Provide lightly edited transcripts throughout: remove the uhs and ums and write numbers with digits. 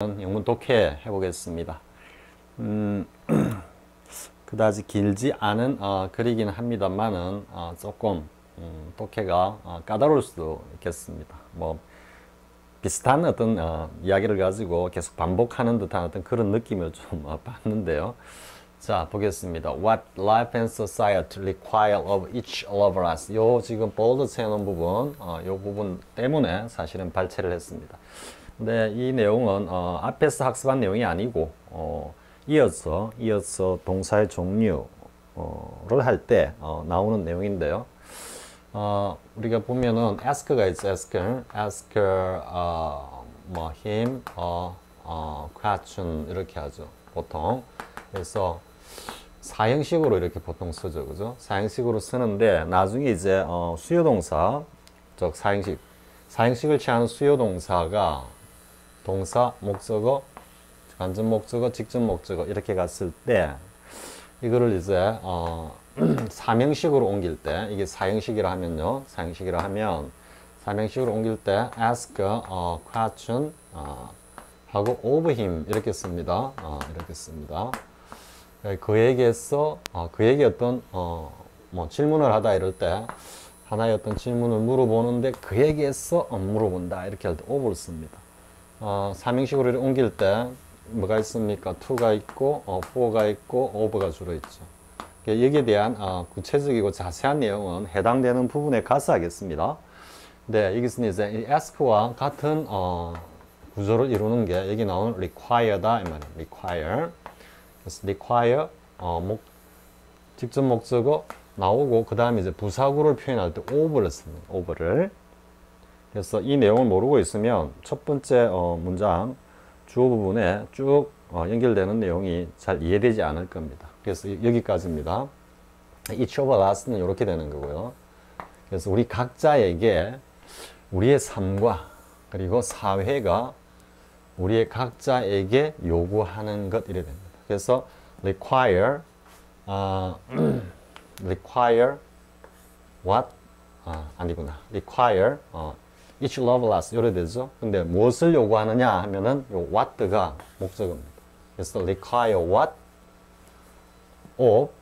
영문 독해 해보겠습니다. 그다지 길지 않은 글이긴 합니다만은 조금 독해가 까다로울 수도 있겠습니다. 뭐 비슷한 어떤 이야기를 가지고 계속 반복하는 듯한 어떤 그런 느낌을 좀 받는데요. 자, 보겠습니다. What life and society require of each of us. 요 지금 볼드 채놓은 부분, 요 부분 때문에 사실은 발췌를 했습니다. 근데 이 내용은 앞에서 학습한 내용이 아니고 이어서 동사의 종류를 할 때 나오는 내용인데요. 우리가 보면은 ask가 있죠. ask 뭐 him question 이렇게 하죠. 보통. 그래서 사형식으로 이렇게 보통 쓰죠. 그죠? 사형식으로 쓰는데 나중에 이제 수요동사 즉 사형식을 취하는 수요동사가 동사, 목적어, 간접 목적어, 직접 목적어 이렇게 갔을 때 이거를 이제 삼형식으로 옮길 때 이게 사형식이라 하면요. 사형식으로 옮길 때 ask question 하고 of him 이렇게 씁니다. 이렇게 씁니다. 그에게서 그에게 어떤 뭐 질문을 하다 이럴 때 하나의 어떤 질문을 물어보는데 그에게서 물어본다 이렇게 할 때 of를 씁니다. 삼형식으로 옮길 때 뭐가 있습니까? to가 있고 for가 있고 of가 주로 있죠. 여기에 대한 구체적이고 자세한 내용은 해당되는 부분에 가서 하겠습니다. 네, 여기서는 이제 이 ask와 같은 구조를 이루는 게 여기 나오는 require다 이 말이에요. require. 그래서 require 직접 목적어 나오고 그 다음에 이제 부사구를 표현할 때 of를 씁니다. of를. 그래서 이 내용을 모르고 있으면 첫 번째 문장 주어 부분에 쭉 연결되는 내용이 잘 이해되지 않을 겁니다. 그래서 여기까지입니다. each of us는 이렇게 되는 거고요. 그래서 우리 각자에게 우리의 삶과 그리고 사회가 우리의 각자에게 요구하는 것 이래 됩니다. 그래서 require what 아니구나. require each of us 이래 되죠. 근데 무엇을 요구하느냐 하면은 요 what가 목적어입니다. 그래서 require what of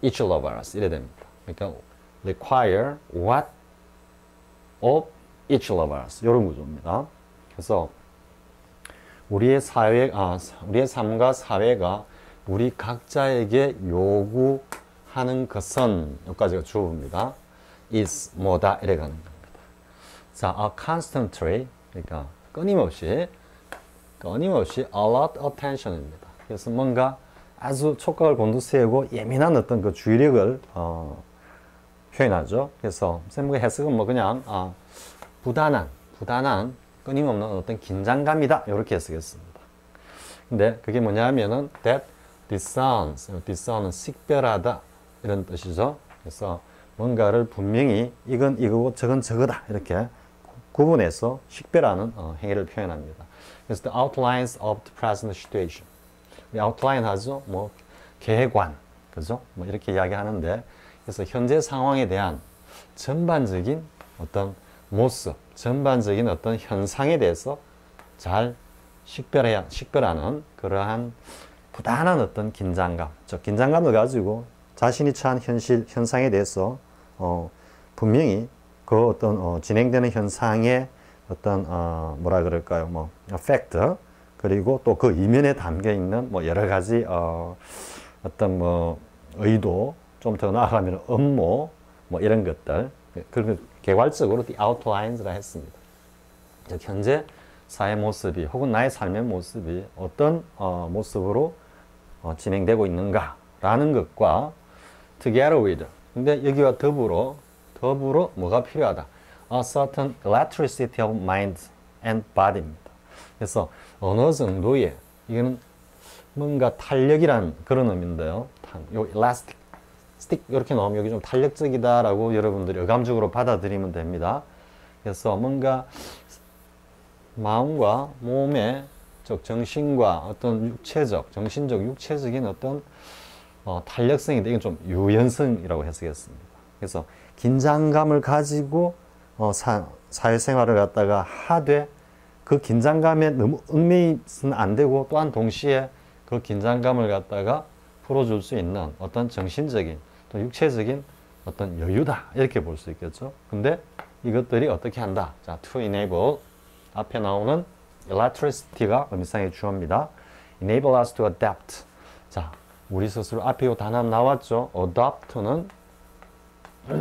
each of us 이래 됩니다. 그러니까 require what of each of us 이런 구조입니다. 그래서 우리의 삶과 사회가 우리 각자에게 요구하는 것은 여기까지가 주어입니다. is 뭐다 이래 가는 겁니다. 자, constantly 그러니까 끊임없이 a lot attention입니다. 그래서 뭔가 아주 촉각을 곤두세우고 예민한 어떤 그 주의력을 표현하죠. 그래서 쌤의 해석은 뭐 그냥 부단한 끊임없는 어떤 긴장감이다 이렇게 해석했습니다. 근데 그게 뭐냐 하면은 that discern은 식별하다 이런 뜻이죠. 그래서 뭔가를 분명히 이건 이거고 저건 저거다 이렇게 구분해서 식별하는 행위를 표현합니다. 그래서 the outlines of the present situation. outline 하죠. 뭐 계획관, 그죠? 뭐 이렇게 이야기하는데 그래서 현재 상황에 대한 전반적인 어떤 모습, 전반적인 어떤 현상에 대해서 잘 식별하는 그러한 부단한 어떤 긴장감, 저 긴장감을 가지고 자신이 처한 현상에 대해서 분명히 그 어떤 진행되는 현상의 어떤 뭐라 그럴까요? 뭐 팩트 그리고 또 그 이면에 담겨 있는 뭐 여러 가지 어떤 뭐 의도 좀 더 나아가면 업무 뭐 이런 것들 그리고 개괄적으로 the outlines라 했습니다. 즉 현재 사회 모습이 혹은 나의 삶의 모습이 어떤 모습으로 진행되고 있는가라는 것과 together with 근데 여기와 더불어 뭐가 필요하다? A certain electricity of mind and body입니다. 그래서 어느 정도의 이거는 뭔가 탄력이란 그런 의미인데요. 요 elastic 이렇게 나오면 여기 좀 탄력적이다라고 여러분들이 어감적으로 받아들이면 됩니다. 그래서 뭔가 마음과 몸의 즉 정신과 어떤 정신적 육체적인 어떤 탄력성인데 이건 좀 유연성이라고 해석했습니다. 그래서 긴장감을 가지고 사회생활을 갖다가 하되 그 긴장감에 너무 얽매이서는 안 되고 또한 동시에 그 긴장감을 갖다가 풀어줄 수 있는 어떤 정신적인 또 육체적인 어떤 여유다 이렇게 볼 수 있겠죠. 근데 이것들이 어떻게 한다? 자, to enable 앞에 나오는 electricity가 의미상의 주어입니다. enable us to adapt. 자, 우리 스스로 앞에 요 단어 나왔죠. adopt는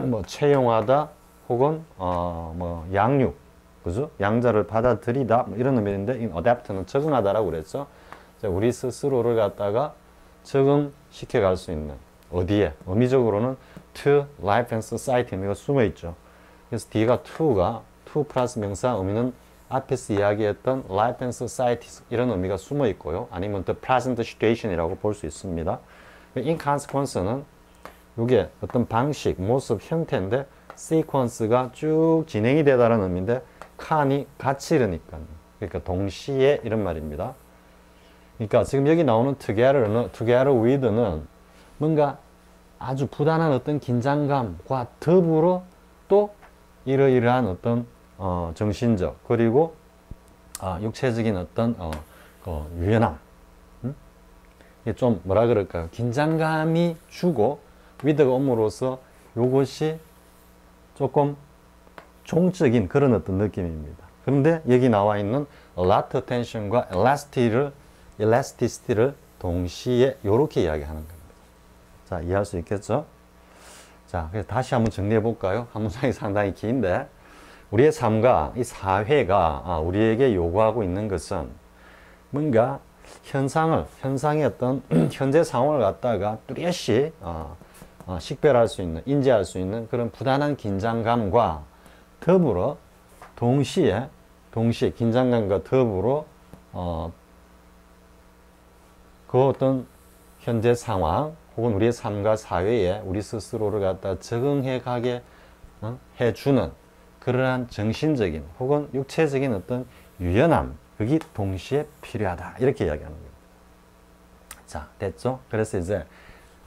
뭐 채용하다 혹은 뭐 양육, 그죠? 양자를 받아들이다 뭐 이런 의미인데 adapt는 적응하다라고 그랬죠. 자, 우리 스스로를 갖다가 적응시켜 갈 수 있는 어디에? 의미적으로는 to life and society 의미가 숨어 있죠. 그래서 뒤가 to가 to 플러스 명사 의미는 앞에서 이야기했던 life and society 이런 의미가 숨어 있고요. 아니면 the present situation이라고 볼 수 있습니다. in consequence는 이게 어떤 방식, 모습, 형태인데 sequence가 쭉 진행이 되다라는 의미인데 can이 같이 이러니까 그러니까 동시에 이런 말입니다. 그러니까 지금 여기 나오는 together with는 뭔가 아주 부단한 어떤 긴장감과 더불어 또 이러이러한 어떤 정신적 그리고 육체적인 어떤 유연함, 이게 좀 뭐라 그럴까요? 긴장감이 주고 with가 옴으로써 이것이 조금 종적인 그런 어떤 느낌입니다. 그런데 여기 나와 있는 alert attention과 elasticity를 동시에 이렇게 이야기하는 겁니다. 자, 이해할 수 있겠죠? 자, 그래서 다시 한번 정리해 볼까요? 한 문장이 상당히 긴데 우리의 삶과 이 사회가 우리에게 요구하고 있는 것은 뭔가 현상의 어떤 현재 상황을 갖다가 뚜렷이 식별할 수 있는, 인지할 수 있는 그런 부단한 긴장감과 더불어 동시에 긴장감과 더불어 그 어떤 현재 상황 혹은 우리의 삶과 사회에 우리 스스로를 갖다 적응해 가게 해주는 그러한 정신적인 혹은 육체적인 어떤 유연함 그게 동시에 필요하다 이렇게 이야기하는 겁니다. 자, 됐죠? 그래서 이제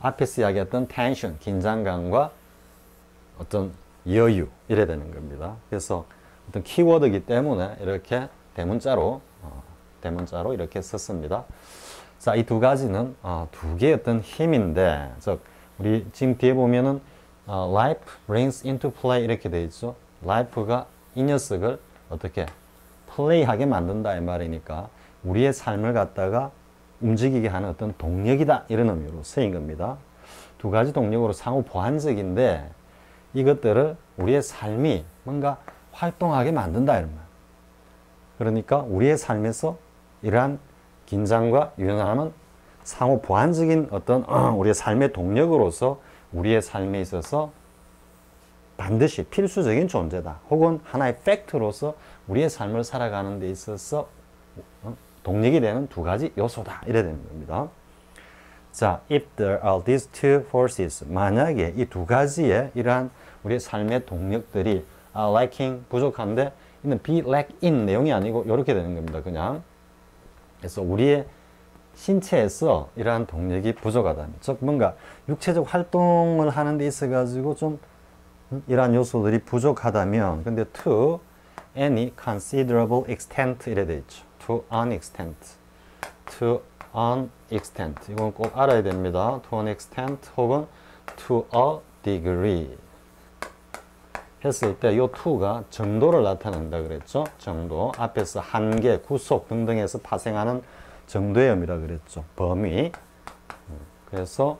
앞에서 이야기했던 텐션, 긴장감과 어떤 여유 이래 되는 겁니다. 그래서 어떤 키워드이기 때문에 이렇게 대문자로 이렇게 썼습니다. 자, 이 두 가지는 두 개의 어떤 힘인데, 즉 우리 지금 뒤에 보면은 life brings into play 이렇게 돼 있죠. life가 이 녀석을 어떻게 플레이하게 만든다 이 말이니까 우리의 삶을 갖다가 움직이게 하는 어떤 동력이다 이런 의미로 쓰인 겁니다. 두 가지 동력으로 상호 보완적인데 이것들을 우리의 삶이 뭔가 활동하게 만든다 이런 말. 그러니까 우리의 삶에서 이러한 긴장과 유연함은 상호 보완적인 어떤 우리의 삶의 동력으로서 우리의 삶에 있어서 반드시 필수적인 존재다. 혹은 하나의 팩트로서 우리의 삶을 살아가는 데 있어서 동력이 되는 두 가지 요소다. 이래 되는 겁니다. 자, if there are these two forces, 만약에 이 두 가지의 이러한 우리의 삶의 동력들이 are lacking, 부족한데 이는 be lack in 내용이 아니고 이렇게 되는 겁니다. 그냥. 그래서 우리의 신체에서 이러한 동력이 부족하다면, 즉 뭔가 육체적 활동을 하는 데 있어 가지고 좀 이러한 요소들이 부족하다면, 근데 to any considerable extent 이래 돼 있죠. to an extent, to an extent 이건 꼭 알아야 됩니다. to an extent 혹은 to a degree 했을 때 이 to가 정도를 나타낸다 그랬죠. 정도 앞에서 한계, 구속 등등에서 파생하는 정도의 의미라 그랬죠. 범위. 그래서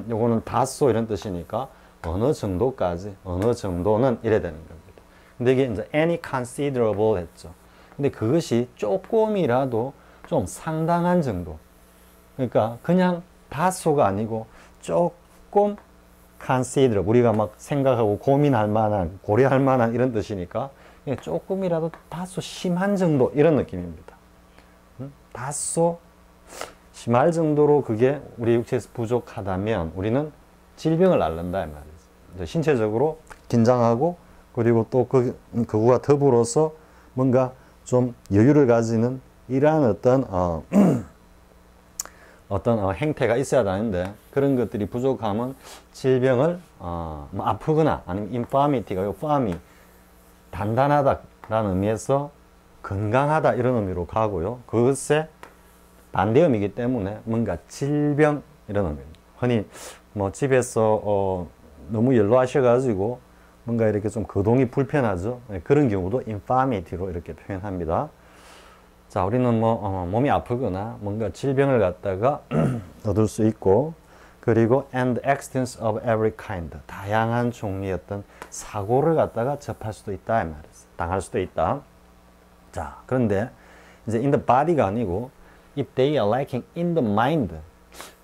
요거는 다소 이런 뜻이니까 어느 정도까지, 어느 정도는 이래 되는 겁니다. 근데 이게 이제 any considerable 했죠. 근데 그것이 조금이라도 좀 상당한 정도. 그러니까 그냥 다소가 아니고 조금 considerable, 우리가 막 생각하고 고민할 만한, 고려할 만한 이런 뜻이니까 조금이라도 다소 심한 정도 이런 느낌입니다. 다소 심할 정도로 그게 우리 육체에서 부족하다면 우리는 질병을 앓는다 이 말이죠. 신체적으로 긴장하고 그리고 또 그거와 더불어서 뭔가 좀 여유를 가지는 이러한 어떤 행태가 있어야 되는데 그런 것들이 부족하면 질병을 뭐 아프거나 아니면 infirmity가 요 firm이 단단하다라는 의미에서 건강하다 이런 의미로 가고요. 그것의 반대음이기 때문에 뭔가 질병 이런 의미입니다. 흔히 뭐 집에서 너무 연로하셔가지고 뭔가 이렇게 좀 거동이 불편하죠. 그런 경우도 infirmity로 이렇게 표현합니다. 자, 우리는 뭐 몸이 아프거나 뭔가 질병을 갖다가 얻을 수 있고, 그리고 and accidents of every kind, 다양한 종류의 어떤 사고를 갖다가 접할 수도 있다 이 말이에요. 당할 수도 있다. 자, 그런데 이제 in the body가 아니고 if they are lacking in the mind,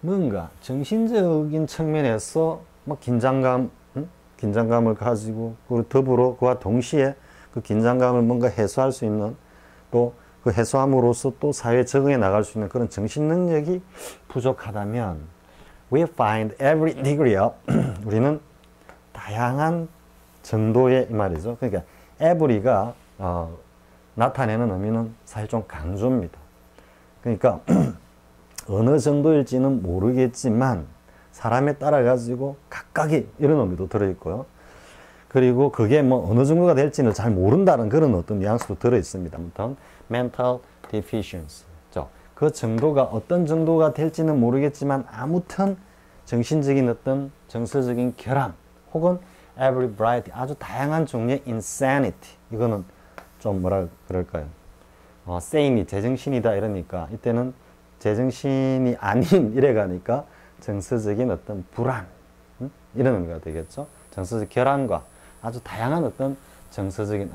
뭔가 정신적인 측면에서 뭐 긴장감을 가지고, 그리고 더불어 그와 동시에 그 긴장감을 뭔가 해소할 수 있는, 또 그 해소함으로써 또 사회에 적응해 나갈 수 있는 그런 정신 능력이 부족하다면 we find every degree of 우리는 다양한 정도의 이 말이죠. 그러니까 every가 나타내는 의미는 사실 좀 강조입니다. 그러니까 어느 정도일지는 모르겠지만 사람에 따라 가지고 각각이 이런 의미도 들어있고요. 그리고 그게 뭐 어느 정도가 될지는 잘 모른다는 그런 어떤 뉘앙스도 들어있습니다. 아무튼 mental deficiency. 그 정도가 어떤 정도가 될지는 모르겠지만 아무튼 정신적인 어떤 정서적인 결함 혹은 every variety, 아주 다양한 종류의 insanity. 이거는 좀 뭐라 그럴까요? sane이 제정신이다 이러니까 이때는 제정신이 아닌 이래 가니까 정서적인 어떤 불안, 이런 의미가 되겠죠. 정서적 결함과 아주 다양한 어떤 정서적인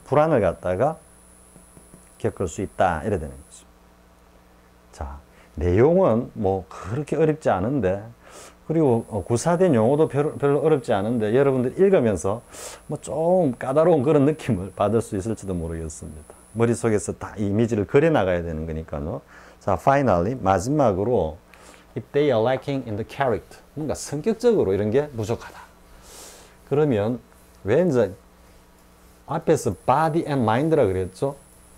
불안을 갖다가 겪을 수 있다 이래 되는 거죠. 자, 내용은 뭐 그렇게 어렵지 않은데, 그리고 구사된 용어도 별로 어렵지 않은데 여러분들 읽으면서 뭐 좀 까다로운 그런 느낌을 받을 수 있을지도 모르겠습니다. 머릿속에서 다 이미지를 그려 나가야 되는 거니까요. 자, finally 마지막으로 if they are lacking in the character, 뭔가 성격적으로 이런 게 부족하다. 그러면 왜 이제 앞에서 body and mind라 그랬죠?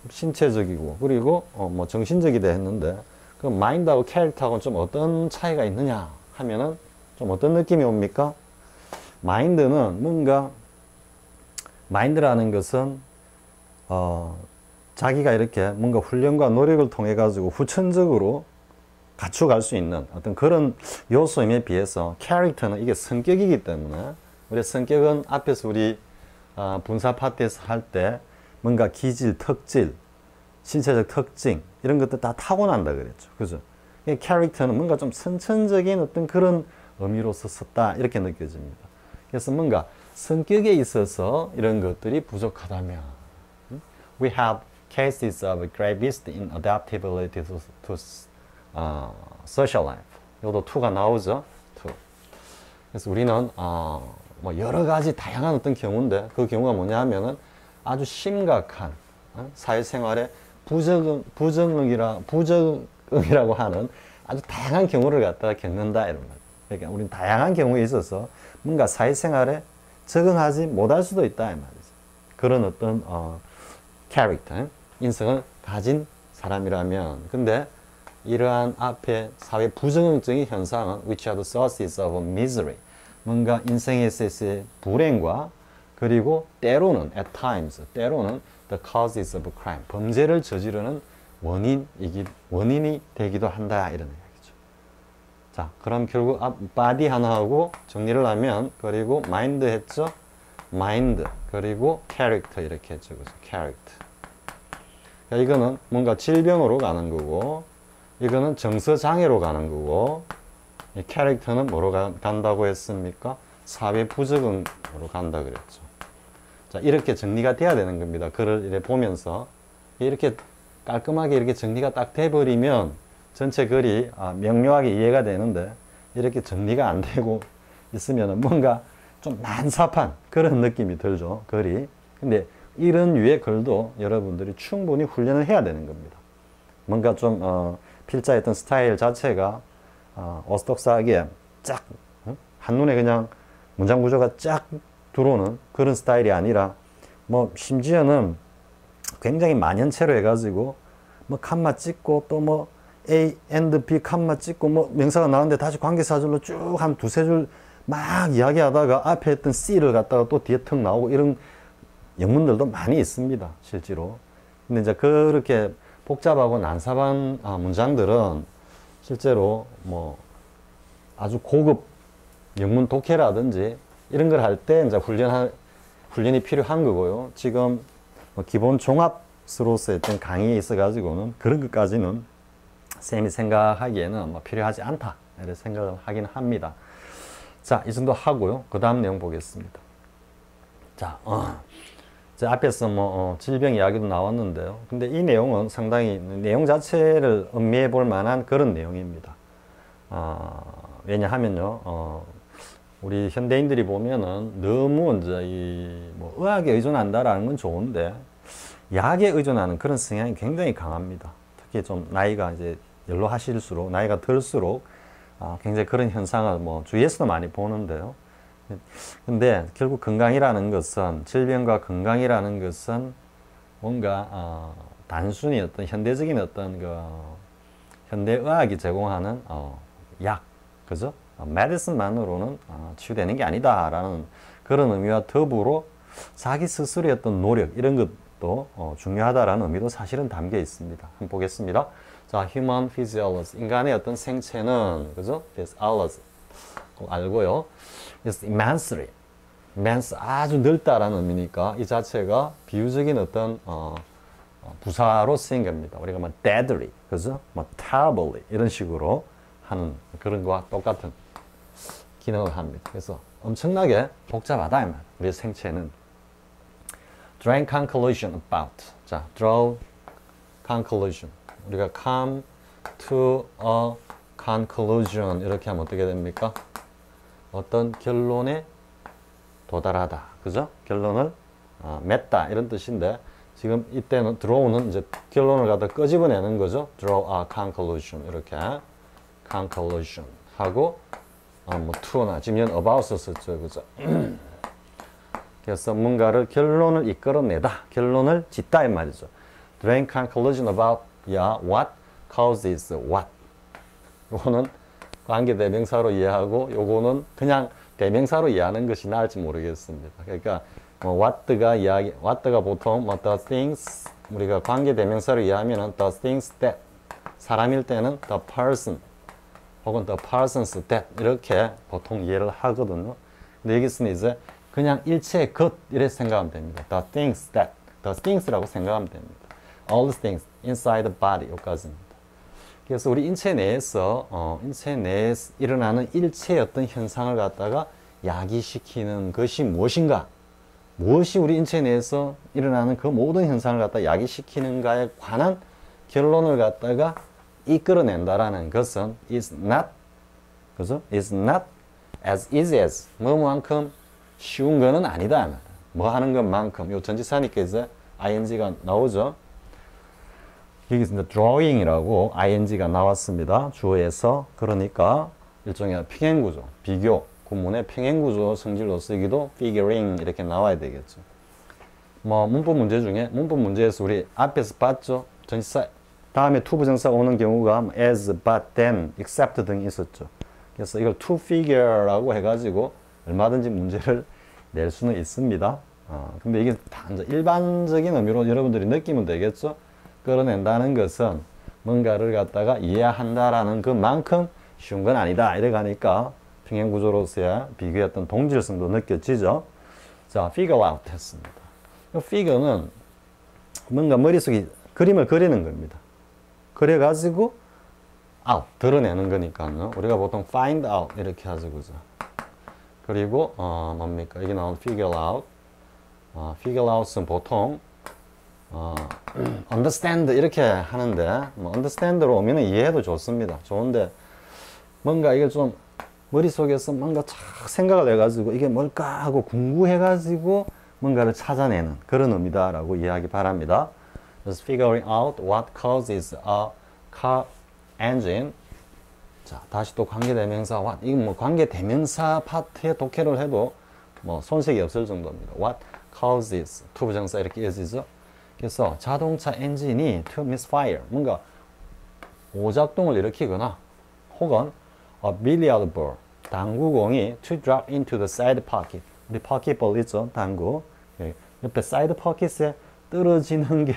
신체적이고 그리고 뭐 정신적이다 했는데, 그 마인드하고 캐릭터하고는 좀 어떤 차이가 있느냐 하면은 좀 어떤 느낌이 옵니까? 마인드는 뭔가, 마인드라는 것은 자기가 이렇게 뭔가 훈련과 노력을 통해 가지고 후천적으로 갖춰갈 수 있는 어떤 그런 요소임에 비해서 캐릭터는 이게 성격이기 때문에, 우리 성격은 앞에서 우리 분사 파트에서 할 때 뭔가 기질, 특질, 신체적 특징 이런 것들 다 타고난다 그랬죠. 그죠? 캐릭터는 뭔가 좀 선천적인 어떤 그런 의미로서 썼다 이렇게 느껴집니다. 그래서 뭔가 성격에 있어서 이런 것들이 부족하다면 we have cases of gravest inadaptability to social life. 이것도 to가 나오죠. to. 그래서 우리는 뭐 여러 가지 다양한 어떤 경우인데, 그 경우가 뭐냐 하면은 아주 심각한 사회생활에 부정응이라고 하는 아주 다양한 경우를 갖다가 겪는다 이런 거예요. 그러니까 우리는 다양한 경우에 있어서 뭔가 사회생활에 적응하지 못할 수도 있다 이 말이죠. 그런 어떤 캐릭터, 인성을 가진 사람이라면, 근데 이러한 앞에 사회 부정응적인 현상은 which are the sources of misery, 뭔가 인생에서의 불행과, 그리고 때로는 at times, 때로는 the causes of crime, 범죄를 저지르는 원인이 되기도 한다 이런 이야기죠. 자, 그럼 결국 body 하나하고 정리를 하면, 그리고 mind 했죠? mind, 그리고 character 이렇게 했죠. 그래서 character. 그러니까 이거는 뭔가 질병으로 가는 거고, 이거는 정서장애로 가는 거고, 이 캐릭터는 뭐로 간다고 했습니까? 사회 부적응으로 간다 그랬죠. 자, 이렇게 정리가 돼야 되는 겁니다. 글을 이렇게 보면서 이렇게 깔끔하게 이렇게 정리가 딱 돼버리면 전체 글이 명료하게 이해가 되는데, 이렇게 정리가 안 되고 있으면 뭔가 좀 난삽한 그런 느낌이 들죠, 글이. 근데 이런 류의 글도 여러분들이 충분히 훈련을 해야 되는 겁니다. 뭔가 좀 필자의 어떤 스타일 자체가 오스독스하게 쫙 한눈에 그냥 문장 구조가 쫙 들어오는 그런 스타일이 아니라, 뭐 심지어는 굉장히 만연체로 해가지고 뭐 칸마 찍고 또 뭐 A and B 칸마 찍고 뭐 명사가 나오는데 다시 관계사절로 쭉 한 두세 줄 막 이야기하다가 앞에 했던 C를 갖다가 또 뒤에 턱 나오고 이런 영문들도 많이 있습니다, 실제로. 근데 이제 그렇게 복잡하고 난삽한 문장들은 실제로 뭐 아주 고급 영문 독해라든지 이런 걸 할 때 이제 훈련이 필요한 거고요. 지금 뭐 기본 종합으로서의 어떤 강의에 있어가지고는 그런 것까지는 쌤이 생각하기에는 뭐 필요하지 않다. 이렇게 생각을 하긴 합니다. 자, 이 정도 하고요. 그 다음 내용 보겠습니다. 자, 이제 앞에서 뭐 질병 이야기도 나왔는데요. 근데 이 내용은 상당히 내용 자체를 음미해 볼 만한 그런 내용입니다. 왜냐하면요, 우리 현대인들이 보면은 너무 이제 뭐 의학에 의존한다라는 건 좋은데 약에 의존하는 그런 성향이 굉장히 강합니다. 특히 좀 나이가 이제 연로하실수록 나이가 들수록 굉장히 그런 현상을 뭐 주위에서도 많이 보는데요. 근데 결국 건강이라는 것은 질병과 건강이라는 것은 뭔가 단순히 어떤 현대적인 어떤 그 현대의학이 제공하는 약, 그죠? 메디슨만으로는 치유되는 게 아니다라는 그런 의미와 더불어 자기 스스로의 어떤 노력 이런 것도 중요하다라는 의미도 사실은 담겨 있습니다. 한번 보겠습니다. 자, human physiology 인간의 어떤 생체는 그죠? physiology 꼭 알고요. is immensely, immense 아주 넓다라는 의미니까 이 자체가 비유적인 어떤 부사로 쓰인 겁니다. 우리가 뭐 deadly, 그죠? 뭐 terribly 이런 식으로 하는 그런 거와 똑같은 기능을 합니다. 그래서 엄청나게 복잡하다 이 말. 우리의 생체는 draw conclusion about. 자, draw conclusion. 우리가 come to a conclusion 이렇게 하면 어떻게 됩니까? 어떤 결론에 도달하다. 그죠? 결론을 맺다 이런 뜻인데 지금 이때는 draw는 이제 결론을 갖다 끄집어내는 거죠. draw a conclusion 이렇게 conclusion 하고 뭐 to나 지금 연 about을 썼죠. 그죠? 그래서 뭔가를 결론을 이끌어내다. 결론을 짓다 이 말이죠. drawing conclusion about what causes what. 요거는 관계대명사로 이해하고 요거는 그냥 대명사로 이해하는 것이 나을지 모르겠습니다. 그러니까 뭐 what가 보통 뭐 the things 우리가 관계대명사로 이해하면은 the things that 사람일 때는 the person 혹은 the persons that 이렇게 보통 이해를 하거든요. 근데 여기서는 이제 그냥 일체의 것 이렇게 생각하면 됩니다. the things that the things라고 생각하면 됩니다. all the things inside the body 여기까지입니다. 그래서 우리 인체 내에서 인체 내에서 일어나는 일체의 어떤 현상을 갖다가 야기시키는 것이 무엇인가? 무엇이 우리 인체 내에서 일어나는 그 모든 현상을 갖다 야기시키는가에 관한 결론을 갖다가 이끌어낸다라는 것은 is not, 그죠? is not as easy as 뭐만큼 쉬운 거는 아니다. 뭐 하는 것만큼 요 전치사니까 이제 ing가 나오죠. 여기 이제 drawing이라고 ing가 나왔습니다. 주어에서. 그러니까 일종의 평행구조, 비교, 구문의 평행구조 성질로 쓰기도 figuring 이렇게 나와야 되겠죠. 뭐 문법 문제 중에 문법 문제에서 우리 앞에서 봤죠. 전치사 다음에 to 부정사가 오는 경우가 as, but, then, except 등이 있었죠. 그래서 이걸 to figure라고 해가지고 얼마든지 문제를 낼 수는 있습니다. 근데 이게 다 이제 일반적인 의미로 여러분들이 느끼면 되겠죠. 끌어낸다는 것은 뭔가를 갖다가 이해한다라는 것만큼 쉬운 건 아니다. 이래 가니까 평행구조로서의 비교의 어떤 동질성도 느껴지죠. 자, figure out 했습니다. 이 figure는 뭔가 머릿속에 그림을 그리는 겁니다. 그래가지고 out, 드러내는 거니까요. 우리가 보통 find out 이렇게 하죠. 그죠? 그리고 뭡니까? 여기 나온 figure out. figure out은 보통 understand 이렇게 하는데 뭐 understand로 오면 이해해도 좋습니다. 좋은데 뭔가 이게 좀 머릿속에서 뭔가 착 생각을 해가지고 이게 뭘까 하고 궁구해가지고 뭔가를 찾아내는 그런 의미다라고 이해하기 바랍니다. 그래서 figuring out what causes a car engine. 자, 다시 또 관계대명사 what. 이건 뭐 관계대명사 파트에 독해를 해도 뭐 손색이 없을 정도입니다. what causes to 부정사 이렇게 이어지죠. 그래서 자동차 엔진이 to misfire 뭔가 오작동을 일으키거나 혹은 a billiard ball 당구공이 to drop into the side pocket. 우리 pocketball 있죠, 당구. 옆에 side pocket에 떨어지는 게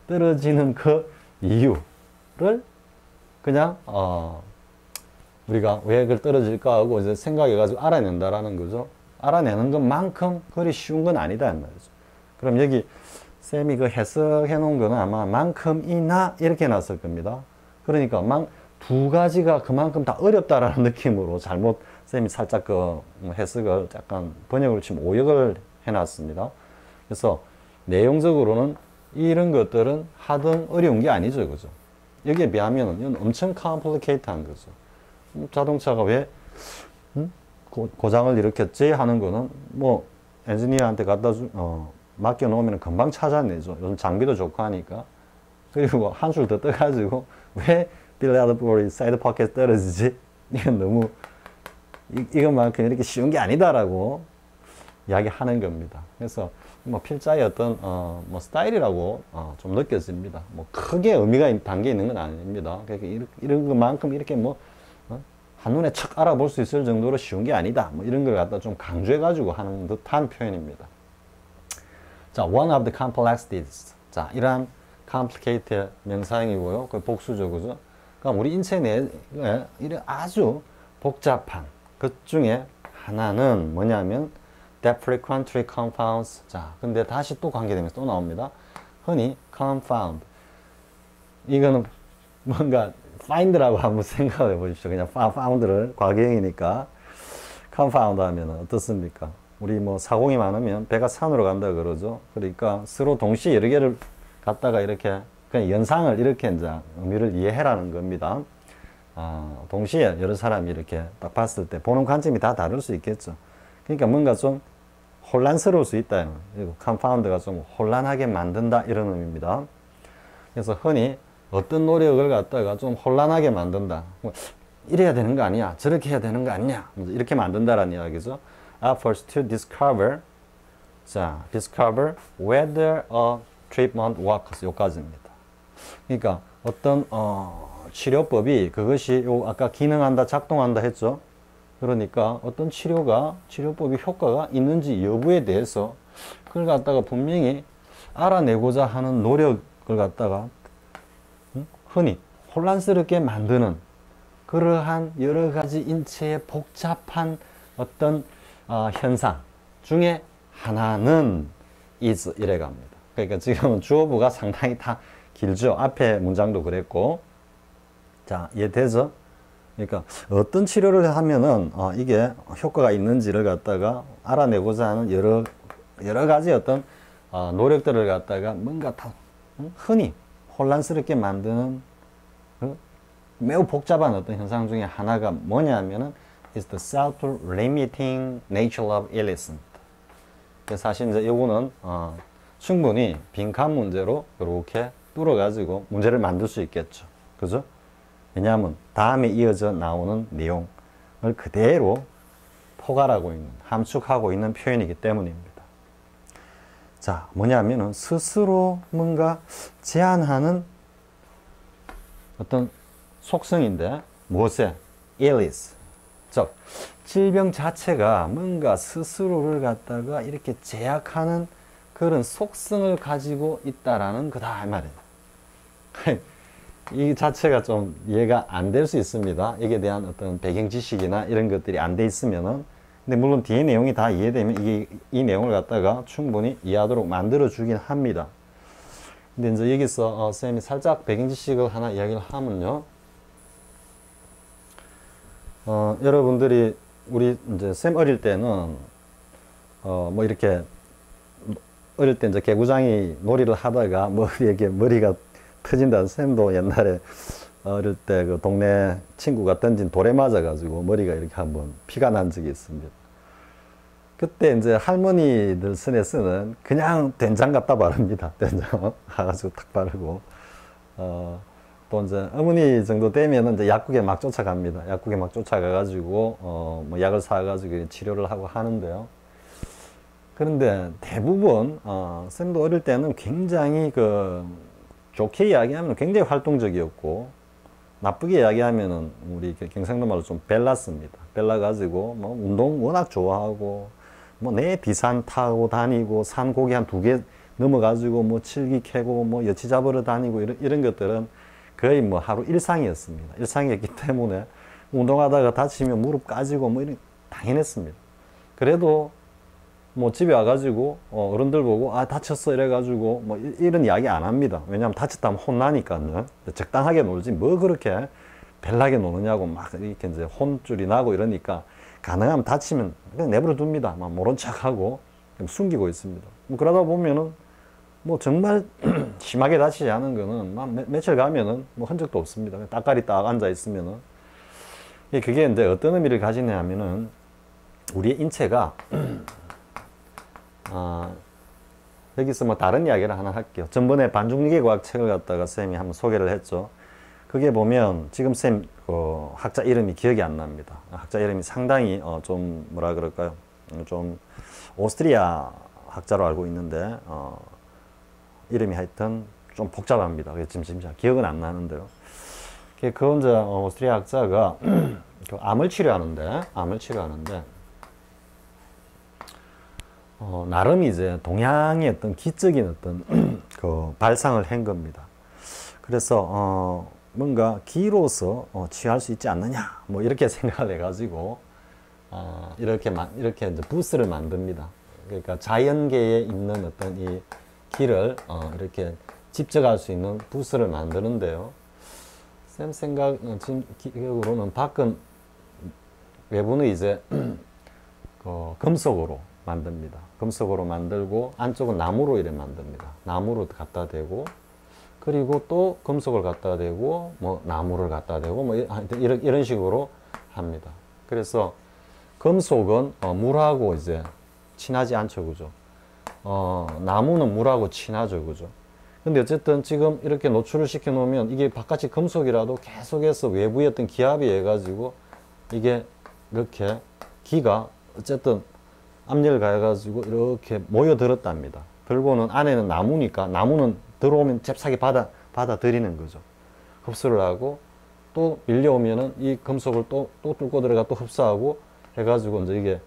떨어지는 그 이유를 그냥 우리가 왜 그걸 떨어질까 하고 이제 생각해가지고 알아낸다라는 거죠. 알아내는 것만큼 그리 쉬운 건 아니다 말이죠. 그럼 여기 쌤이 그 해석해 놓은 거는 아마 만큼이나 이렇게 해놨을 겁니다. 그러니까 두 가지가 그만큼 다 어렵다라는 느낌으로 잘못 쌤이 살짝 그 해석을 약간 번역을 치면 오역을 해놨습니다. 그래서 내용적으로는 이런 것들은 하등 어려운 게 아니죠, 그죠? 여기에 비하면 이건 엄청 컴플리케이트한 거죠. 자동차가 왜 고장을 일으켰지 하는 거는 뭐 엔지니어한테 맡겨 놓으면 금방 찾아내죠. 요즘 장비도 좋고 하니까. 그리고 한술 더 떠가지고 왜 빌라드볼이 사이드 포켓 떨어지지? 이건 너무 이것만큼 이렇게 쉬운 게 아니다라고 이야기하는 겁니다. 그래서 뭐 필자의 어떤 뭐 스타일이라고 좀 느껴집니다. 뭐 크게 의미가 담겨 있는 건 아닙니다. 그러니까 이런 것만큼 이렇게 뭐 한눈에 척 알아볼 수 있을 정도로 쉬운 게 아니다. 뭐 이런 걸 갖다 좀 강조해 가지고 하는 듯한 표현입니다. 자, one of the complexities. 자, 이러한 complicated 명사형이고요. 그 복수죠, 그죠? 그러니까 우리 인체 내에 이런 아주 복잡한 것 중에 하나는 뭐냐면 that frequently confounds. 자, 근데 다시 또 관계되면서 또 나옵니다. 흔히 confound. 이거는 뭔가 find라고 한번 생각해 보십시오. 그냥 found를 과거형이니까 confound 하면 어떻습니까? 우리 뭐 사공이 많으면 배가 산으로 간다 그러죠. 그러니까 서로 동시에 여러 개를 갖다가 이렇게 그냥 연상을 이렇게 이제 의미를 이해해라는 겁니다. 동시에 여러 사람이 이렇게 딱 봤을 때 보는 관점이 다 다를 수 있겠죠. 그러니까 뭔가 좀 혼란스러울 수 있다. 그리고 confound가 좀 혼란하게 만든다 이런 의미입니다. 그래서 흔히 어떤 노력을 갖다가 좀 혼란하게 만든다. 뭐 이래야 되는 거 아니야? 저렇게 해야 되는 거 아니야? 이렇게 만든다라는 이야기죠. Efforts to discover, 자, discover whether a treatment works. 요까지입니다. 그러니까 어떤 치료법이 그것이 아까 기능한다, 작동한다 했죠. 그러니까 어떤 치료법이 효과가 있는지 여부에 대해서 그걸 갖다가 분명히 알아내고자 하는 노력을 갖다가 흔히 혼란스럽게 만드는 그러한 여러 가지 인체의 복잡한 어떤 현상 중에 하나는 is 이래 갑니다. 그러니까 지금 주어부가 상당히 다 길죠. 앞에 문장도 그랬고. 자, 이해되죠? 그러니까 어떤 치료를 하면은 이게 효과가 있는지를 갖다가 알아내고자 하는 여러 가지 어떤 노력들을 갖다가 뭔가 다 흔히 혼란스럽게 만드는 매우 복잡한 어떤 현상 중에 하나가 뭐냐면은 is the self-limiting nature of illness. 사실 이제 이거는 충분히 빈칸 문제로 이렇게 뚫어가지고 문제를 만들 수 있겠죠. 그죠? 왜냐하면 다음에 이어져 나오는 내용을 그대로 포괄하고 있는, 함축하고 있는 표현이기 때문입니다. 자, 뭐냐면은 스스로 뭔가 제한하는 어떤 속성인데 무엇에? illness. 즉, 질병 자체가 뭔가 스스로를 갖다가 이렇게 제약하는 그런 속성을 가지고 있다라는 거다, 이 말이에요. 이 자체가 좀 이해가 안 될 수 있습니다. 여기에 대한 어떤 배경 지식이나 이런 것들이 안 돼 있으면은. 근데 물론 뒤에 내용이 다 이해되면 이 내용을 갖다가 충분히 이해하도록 만들어주긴 합니다. 근데 이제 여기서 쌤이 살짝 배경 지식을 하나 이야기를 하면요. 여러분들이 우리 이제 쌤 어릴 때는 뭐 이렇게 어릴 때 이제 개구장이 놀이를 하다가 머리가 터진다는 쌤도 옛날에 어릴 때 그 동네 친구가 던진 돌에 맞아가지고 머리가 이렇게 한번 피가 난 적이 있습니다. 그때 이제 할머니들 손에 쓰는 그냥 된장 갖다 바릅니다. 된장 가가지고 탁 바르고 또 이제 어머니 정도 되면은 이제 약국에 막 쫓아갑니다. 약국에 막 쫓아가가지고 뭐 약을 사가지고 치료를 하고 하는데요. 그런데 대부분 쌤도 어릴 때는 굉장히 좋게 이야기하면 굉장히 활동적이었고 나쁘게 이야기하면은 우리 경상도 말로 좀 벨랐습니다. 벨라가지고 뭐 운동 워낙 좋아하고 뭐 내 비산 타고 다니고 산 고기 한 넘어가지고 뭐 칠기 캐고 뭐 여치 잡으러 다니고 이런 것들은 거의 뭐 하루 일상이었습니다. 일상이었기 때문에 운동하다가 다치면 무릎 까지고 뭐 이런 당연했습니다. 그래도 뭐 집에 와가지고 어른들 보고 아 다쳤어 이래가지고 뭐 이런 이야기 안 합니다. 왜냐하면 다쳤다면 혼나니까요. 적당하게 놀지 뭐 그렇게 벨나게 노느냐고 막 이렇게 이제 혼줄이 나고 이러니까 가능하면 다치면 그냥 내버려 둡니다. 막 모른 척하고 숨기고 있습니다. 뭐 그러다 보면은 뭐 정말 심하게 다치지 않은 거는 막 며칠 가면은 뭐 흔적도 없습니다. 따까리 딱 앉아 있으면은 그게 이제 어떤 의미를 가지냐 하면은 우리의 인체가 여기서 뭐 다른 이야기를 하나 할게요. 전번에 반중리계과학 책을 갖다가 쌤이 한번 소개를 했죠. 그게 보면 지금 쌤 학자 이름이 기억이 안 납니다. 학자 이름이 상당히 좀 뭐라 그럴까요? 좀 오스트리아 학자로 알고 있는데 이름이 하여튼 좀 복잡합니다. 지금 기억은 안 나는데요. 그 이제 오스트리아 학자가 그 암을 치료하는데 나름 이제 동양의 어떤 기적인 어떤 그 발상을 한 겁니다. 그래서 뭔가 기로서 치유할 수 있지 않느냐 뭐 이렇게 생각을 해가지고 이렇게 이제 부스를 만듭니다. 그러니까 자연계에 있는 어떤 이 기를 이렇게 집적할 수 있는 부스를 만드는데요. 쌤 생각 지금 기억으로는 밖은 외부는 이제 금속으로 만듭니다. 금속으로 만들고 안쪽은 나무로 이렇게 만듭니다. 나무로 갖다 대고 그리고 또 금속을 갖다 대고 뭐 나무를 갖다 대고 뭐 이런 식으로 합니다. 그래서 금속은 물하고 이제 친하지 않죠, 그죠? 나무는 물하고 친하죠, 그죠? 근데 어쨌든 지금 이렇게 노출을 시켜 놓으면 이게 바깥이 금속이라도 계속해서 외부의 어떤 기압이 해가지고 이게 이렇게 기가 어쨌든 압력을 가해가지고 이렇게 모여들었답니다. 들고는 안에는 나무니까 나무는 들어오면 잽싸게 받아들이는 거죠. 흡수를 하고 또 밀려오면은 이 금속을 또 뚫고 들어가 또 흡수하고 해가지고 이제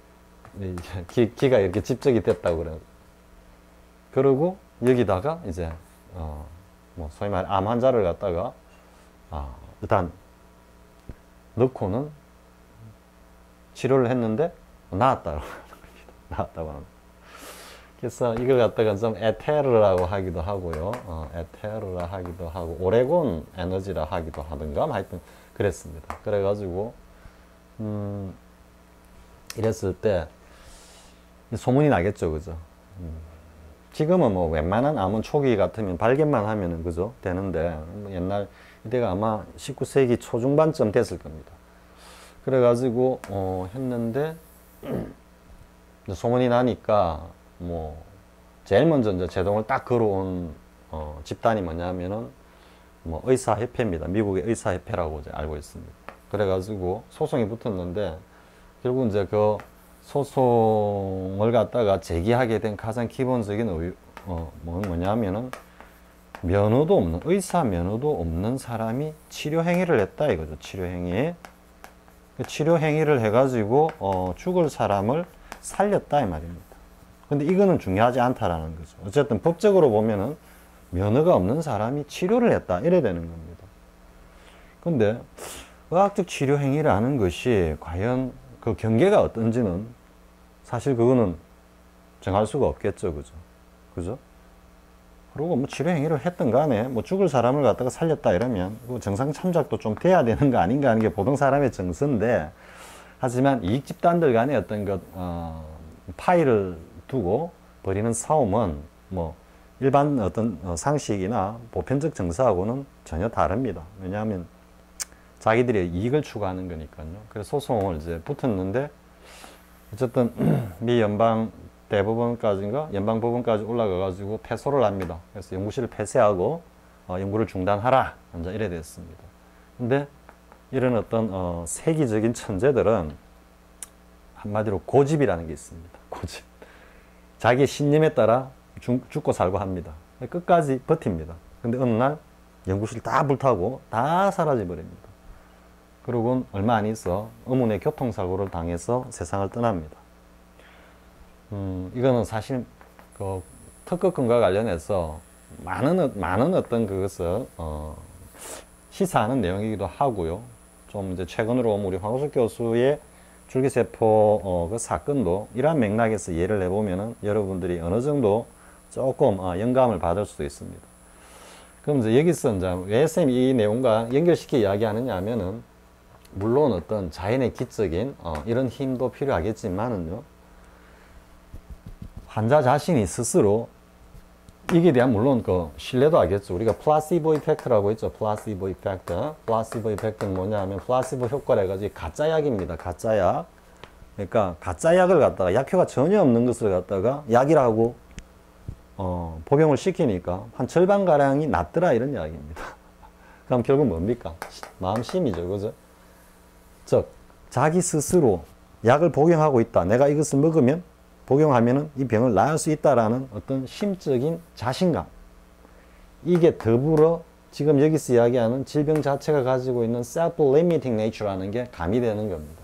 이게 기가 이렇게 집적이 됐다고 그래요. 그리고 여기다가 이제 뭐 소위 말해 암 환자를 갖다가 일단 넣고는 치료를 했는데 나았다고 하는 겁니다. 나았다고 하는. 그래서 이걸 갖다가 좀 에테르라고 하기도 하고요. 에테르라 하기도 하고 오레곤 에너지라 하기도 하든가 하여튼 그랬습니다. 그래가지고 이랬을 때 소문이 나겠죠, 그죠? 지금은 뭐 웬만한 암은 초기 같으면 발견만 하면은 그죠? 되는데 옛날 이때가 아마 19세기 초중반쯤 됐을 겁니다. 그래가지고 했는데 소문이 나니까 뭐 제일 먼저 이제 제동을 딱 걸어온 집단이 뭐냐면은 뭐 의사협회입니다. 미국의 의사협회라고 이제 알고 있습니다. 그래가지고 소송이 붙었는데 결국 이제 그 소송을 갖다가 제기하게 된 가장 기본적인 뭐냐면은 면허도 없는 의사 면허도 없는 사람이 치료 행위를 했다 이거죠. 치료 행위. 그 치료 행위를 해가지고 죽을 사람을 살렸다 이 말입니다. 근데 이거는 중요하지 않다라는 거죠. 어쨌든 법적으로 보면은 면허가 없는 사람이 치료를 했다 이래 되는 겁니다. 근데 의학적 치료 행위를 하는 것이 과연 그 경계가 어떤지는 사실 그거는 정할 수가 없겠죠, 그죠? 그죠? 그리고 뭐 치료 행위를 했던 간에 뭐 죽을 사람을 갖다가 살렸다 이러면 그 정상 참작도 좀 돼야 되는 거 아닌가 하는 게 보통 사람의 정서인데, 하지만 이익 집단들 간의 어떤 것 파일을 두고 벌이는 싸움은 뭐 일반 어떤 상식이나 보편적 정서하고는 전혀 다릅니다. 왜냐하면 자기들의 이익을 추구하는 거니까요. 그래서 소송을 이제 붙었는데 어쨌든 미 연방 대법원까지인가 연방법원까지 올라가가지고 패소를 합니다. 그래서 연구실을 폐쇄하고 연구를 중단하라 이제 이래 됐습니다. 근데 이런 어떤 세기적인 천재들은 한마디로 고집이라는 게 있습니다. 고집. 자기의 신념에 따라 죽고 살고 합니다. 끝까지 버팁니다. 근데 어느 날 연구실 다 불타고 다 사라져 버립니다. 그러고는 얼마 안 있어 의문의 교통사고를 당해서 세상을 떠납니다. 이거는 사실 특허권과 관련해서 많은 어떤 그것을 시사하는 내용이기도 하고요. 좀 이제 최근으로 우리 황우석 교수의 줄기세포 그 사건도 이러한 맥락에서 예를 해보면은 여러분들이 어느 정도 조금 영감을 받을 수도 있습니다. 그럼 이제 여기서 이제 왜 쌤이 이 내용과 연결시켜 이야기하느냐 하면은 물론 어떤 자연의 기적인 이런 힘도 필요하겠지만은요, 환자 자신이 스스로 이게 대한 물론 그 신뢰도 하겠죠. 우리가 플라시보 이펙트라고 있죠. 플라시보 이펙트. 플라시보 이펙트는 뭐냐 하면 플라시보 효과라 해가지고 가짜 약입니다. 가짜 약. 그러니까 가짜 약을 갖다가 약효가 전혀 없는 것을 갖다가 약이라고 복용을 시키니까 한 절반가량이 낫더라 이런 이야기입니다. 그럼 결국 뭡니까? 마음심이죠. 그죠? 즉 자기 스스로 약을 복용하고 있다. 내가 이것을 먹으면 복용하면은 이 병을 나을 수 있다라는 어떤 심적인 자신감. 이게 더불어 지금 여기서 이야기하는 질병 자체가 가지고 있는 self-limiting nature라는 게 가미되는 겁니다.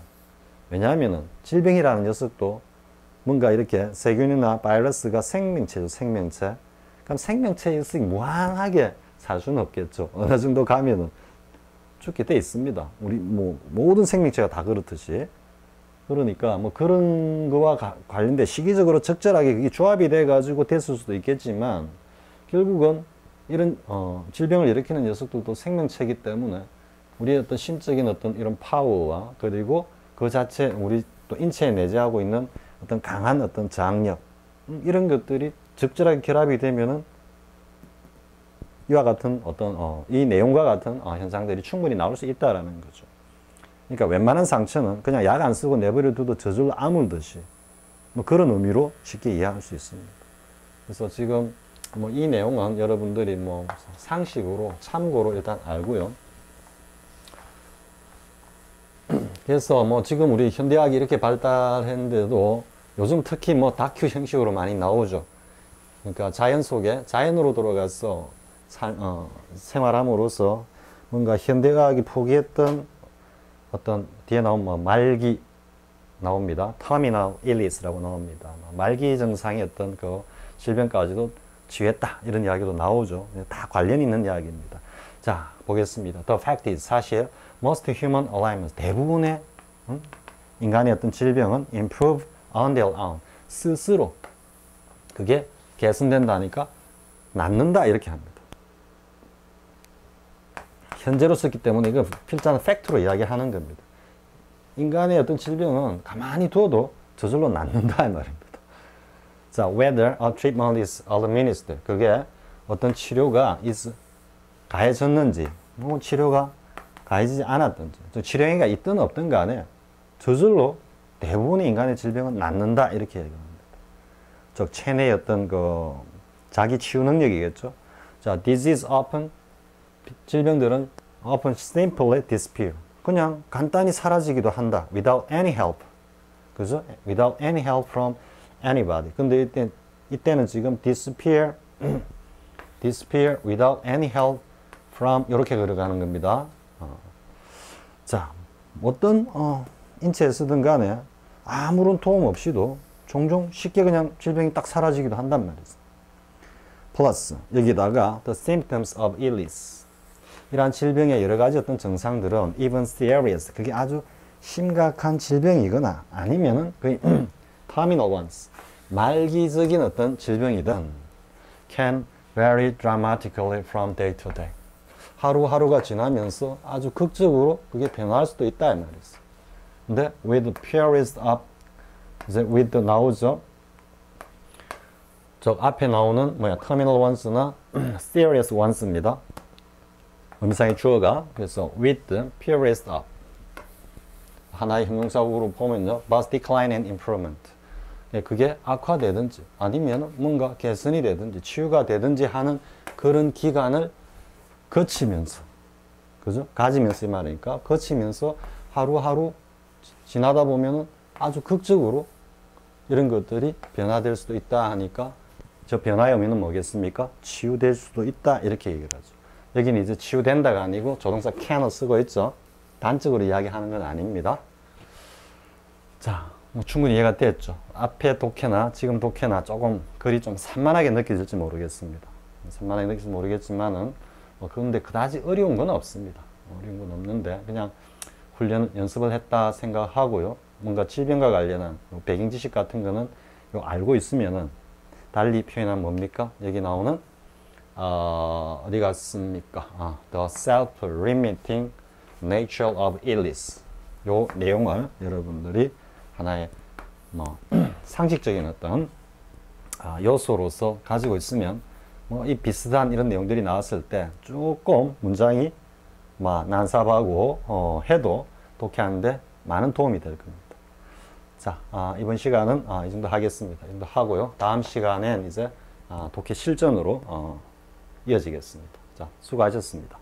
왜냐하면은 질병이라는 녀석도 뭔가 이렇게 세균이나 바이러스가 생명체죠, 생명체. 그럼 생명체 녀석이 무한하게 살 수는 없겠죠. 어느 정도 가면은 죽게 돼 있습니다. 우리 뭐 모든 생명체가 다 그렇듯이. 그러니까 뭐 그런 거와 관련된 시기적으로 적절하게 그게 조합이 돼 가지고 됐을 수도 있겠지만 결국은 이런 질병을 일으키는 녀석들도 생명체이기 때문에 우리의 어떤 심적인 어떤 이런 파워와 그리고 그 자체 우리 또 인체에 내재하고 있는 어떤 강한 어떤 장력 이런 것들이 적절하게 결합이 되면은 이와 같은 어떤 이 내용과 같은 현상들이 충분히 나올 수 있다라는 거죠. 그러니까 웬만한 상처는 그냥 약 안 쓰고 내버려 두도 저절로 아물듯이 뭐 그런 의미로 쉽게 이해할 수 있습니다. 그래서 지금 뭐 이 내용은 여러분들이 뭐 상식으로 참고로 일단 알고요. 그래서 뭐 지금 우리 현대학이 이렇게 발달했는데도 요즘 특히 뭐 다큐 형식으로 많이 나오죠. 그러니까 자연 속에 자연으로 들어가서 생활함으로써 뭔가 현대학이 포기했던 어떤 뒤에 나온 뭐 말기 나옵니다. 터미널 일리스라고 나옵니다. 말기 증상의 어떤 그 질병까지도 치유했다 이런 이야기도 나오죠. 다 관련 있는 이야기입니다. 자 보겠습니다. The fact is 사실 most human ailments 대부분의 인간의 어떤 질병은 improve on their own 스스로 그게 개선된다니까 낫는다 이렇게 합니다. 현재로 썼기 때문에 이거 필자는 팩트로 이야기하는 겁니다. 인간의 어떤 질병은 가만히 두어도 저절로 낫는다 이 말입니다. 자, whether a treatment is administered 그게 어떤 치료가 가해졌는지 뭐 치료가 가해지지 않았든지 치료행위가 있든 없든 간에 저절로 대부분의 인간의 질병은 낫는다 이렇게 얘기합니다. 즉 체내의 어떤 그 자기 치유 능력이겠죠. 자, disease often 질병들은 often simply disappear. 그냥 간단히 사라지기도 한다. Without any help. 그죠? Without any help from anybody. 근데 이때는 지금 disappear without any help from 이렇게 걸어가는 겁니다. 자, 어떤 인체에서든 간에 아무런 도움 없이도 종종 쉽게 그냥 질병이 딱 사라지기도 한단 말이죠. 플러스 여기다가 the symptoms of illness 이러한 질병의 여러 가지 어떤 증상들은 even serious 그게 아주 심각한 질병이거나 아니면은 거의 terminal ones 말기적인 어떤 질병이든 can vary dramatically from day to day 하루하루가 지나면서 아주 극적으로 그게 변화할 수도 있다 이 말이죠. 근데 with periods of 이제 with 나오죠. 저 앞에 나오는 뭐야 terminal ones나 serious ones입니다. 의미상의 주어가 그래서 with periods of 하나의 형용사국으로 보면요 but decline and improvement 그게 악화되든지 아니면 뭔가 개선이 되든지 치유가 되든지 하는 그런 기간을 거치면서 그죠? 가지면서 이 말이니까 거치면서 하루하루 지나다 보면은 아주 극적으로 이런 것들이 변화될 수도 있다 하니까 저 변화의 의미는 뭐겠습니까? 치유될 수도 있다 이렇게 얘기를 하죠. 여기는 이제 치유된다가 아니고 조동사 can을 쓰고 있죠. 단적으로 이야기하는 건 아닙니다. 자, 충분히 이해가 됐죠. 앞에 독해나 지금 독해나 조금 글이 좀 산만하게 느껴질지 모르겠습니다. 산만하게 느껴질지 모르겠지만은 그런데 그다지 어려운 건 없습니다. 어려운 건 없는데 그냥 훈련 연습을 했다 생각하고요. 뭔가 질병과 관련한 배경 지식 같은 거는 알고 있으면은 달리 표현하면 뭡니까? 여기 나오는 어디 갔습니까? The self-limiting nature of illness. 요 내용을 여러분들이 하나의 뭐 상식적인 어떤 요소로서 가지고 있으면 뭐 이 비슷한 이런 내용들이 나왔을 때 조금 문장이 난삽하고 해도 독해하는데 많은 도움이 될 겁니다. 자, 이번 시간은 이 정도 하겠습니다. 이 정도 하고요. 다음 시간엔 이제 독해 실전으로 이어지겠습니다. 자, 수고하셨습니다.